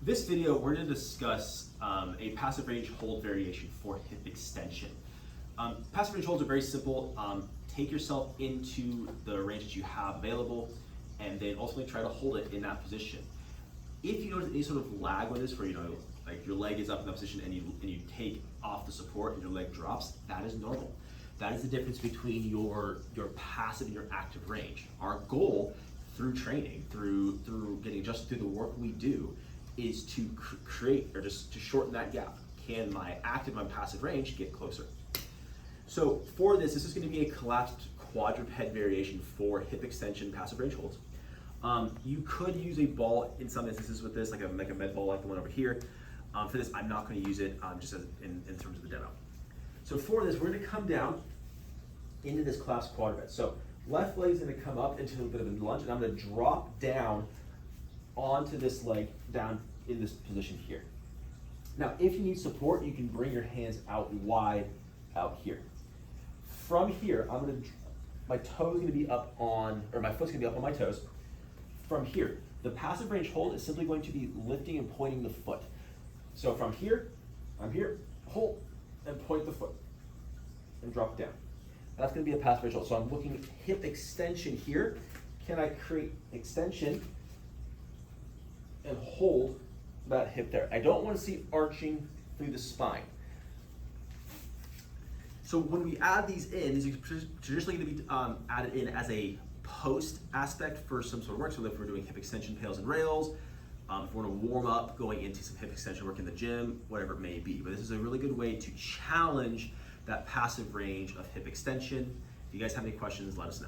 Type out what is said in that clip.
This video, we're going to discuss a passive range hold variation for hip extension. Passive range holds are very simple. Take yourself into the range that you have available and then ultimately try to hold it in that position. If you notice any sort of lag with this, where like your leg is up in that position and you take off the support and your leg drops, that is normal. That is the difference between your passive and your active range. Our goal through training, through getting adjusted through the work we do, is to create or just to shorten that gap. Can my active and my passive range get closer? So for this is going to be a collapsed quadruped variation for hip extension passive range holds. You could use a ball in some instances with this, like a med ball like the one over here. For this, I'm not going to use it just in terms of the demo. So for this, we're going to come down into this collapsed quadruped. So left leg is going to come up into a bit of a lunge, and I'm going to drop down onto this leg down in this position here. Now, if you need support, you can bring your hands out wide out here. From here, my toes are going to be up on, or my foot's going to be up on my toes. From here, the passive range hold is simply going to be lifting and pointing the foot. So from here, I'm here, hold, and point the foot, and drop down. That's going to be a passive range hold. So I'm looking hip extension here. Can I create extension and hold that hip there? I don't want to see arching through the spine. So when we add these in, these are traditionally going to be added in as a post aspect for some sort of work. So if we're doing hip extension pails and rails, if we're going to warm up going into some hip extension work in the gym, whatever it may be. But this is a really good way to challenge that passive range of hip extension. If you guys have any questions, let us know.